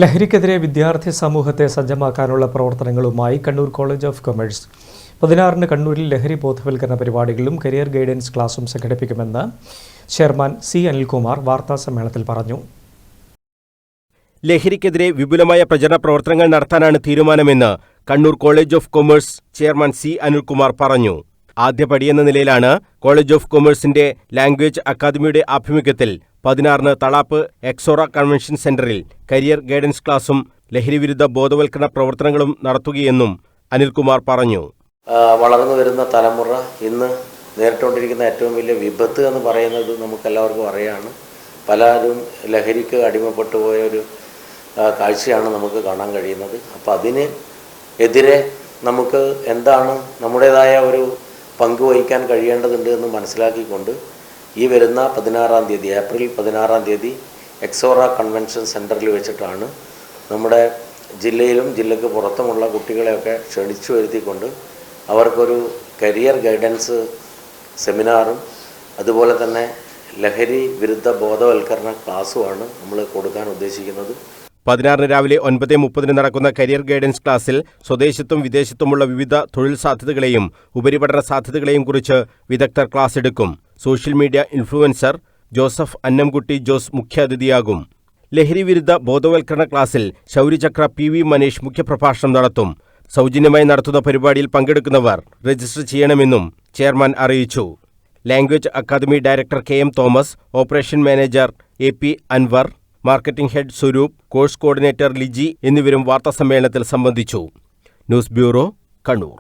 ലഹരിക്കെതിരെ വിദ്യാർത്ഥി സമൂഹത്തെ സജ്ജമാക്കാനുള്ള പ്രവർത്തനങ്ങളുമായി കണ്ണൂർ കോളേജ് ഓഫ് കൊമേഴ്സ് 16-ന് കണ്ണൂരിൽ ലഹരി ബോധവൽക്കരണ പരിപാടികളും കരിയർ ഗൈഡൻസ് ക്ലാസും സംഘടിപ്പിക്കുമെന്ന് ചെയർമാൻ സി അനിൽകുമാർ വാർത്താസമ്മേളനത്തിൽ പറഞ്ഞു. ലഹരിക്കെതിരെ വിപുലമായ പ്രചരണ പ്രവർത്തനങ്ങൾ നടത്താനാണ് തീരുമാനമെന്ന് Kannur college of commerce chairman C Anilkumar പറഞ്ഞു. ആദ്യപടിയെന്ന നിലയിലാണ് കോളേജ് ഓഫ് കൊമേഴ്സിന്റെ ലാംഗ്വേജ് അക്കാദമിയുടെ ആഭിമുഖ്യത്തിൽ 16-ന് തളാപ്പ് എക്സോറ കൺവെൻഷൻ സെന്ററിൽ കരിയർ ഗൈഡൻസ് ക്ലാസും ലഹരിവിരുദ്ധ ബോധവൽക്കരണ പ്രവർത്തനങ്ങളും നടത്തുകയെന്നും അനിൽകുമാർ പറഞ്ഞു. വളർന്നു വരുന്ന തലമുറ ഇന്ന് നേരിട്ടുകൊണ്ടിരിക്കുന്ന ഏറ്റവും വലിയ വിപത്ത് എന്ന് പറയുന്നത് നമുക്കെല്ലാവർക്കും അറിയാണ്. പലരും ലഹരിക്ക് അടിമപ്പെട്ടു പോയൊരു കാഴ്ചയാണ് നമുക്ക് കാണാൻ കഴിയുന്നത്. അപ്പോൾ അതിന് എതിരെ നമുക്ക് എന്താണ് നമ്മുടേതായ ഒരു പങ്ക് വഹിക്കാൻ കഴിയേണ്ടതുണ്ട് എന്ന് മനസ്സിലാക്കിക്കൊണ്ട് ഈ വരുന്ന 16-ാം തീയതി ഏപ്രിൽ 16-ാം തീയതി എക്സോറ കൺവെൻഷൻ സെൻറ്ററിൽ വെച്ചിട്ടാണ് നമ്മുടെ ജില്ലയിലും ജില്ലയ്ക്ക് പുറത്തുമുള്ള കുട്ടികളെയൊക്കെ ക്ഷണിച്ചു വരുത്തിക്കൊണ്ട് അവർക്കൊരു കരിയർ ഗൈഡൻസ് സെമിനാറും അതുപോലെ തന്നെ ലഹരി വിരുദ്ധ ബോധവൽക്കരണ ക്ലാസ്സുമാണ് നമ്മൾ കൊടുക്കാൻ ഉദ്ദേശിക്കുന്നത്. 16-ന് രാവിലെ 9:30 നടക്കുന്ന കരിയർ ഗൈഡൻസ് ക്ലാസ്സിൽ സ്വദേശത്തും വിദേശത്തുമുള്ള വിവിധ തൊഴിൽ സാധ്യതകളെയും ഉപരിപഠന സാധ്യതകളെയും കുറിച്ച് വിദഗ്ധർ ക്ലാസ് എടുക്കും. Social media influencer Joseph Annamkutty Jose മുഖ്യാതിഥിയാകും. ലഹരി വിരുദ്ധ ബോധവൽക്കരണ ക്ലാസ്സിൽ ശൗര്യചക്ര PV മനീഷ് മുഖ്യപ്രഭാഷണം നടത്തും. സൗജന്യമായി നടത്തുന്ന പരിപാടിയിൽ പങ്കെടുക്കുന്നവർ രജിസ്റ്റർ ചെയ്യണമെന്നും ചെയർമാൻ അറിയിച്ചു. Language academy director KM Thomas, operation manager AP Anwar, marketing head Swaroop, course coordinator Liji എന്നിവരും വാർത്താസമ്മേളനത്തിൽ സംബന്ധിച്ചു. News bureau, Kannur.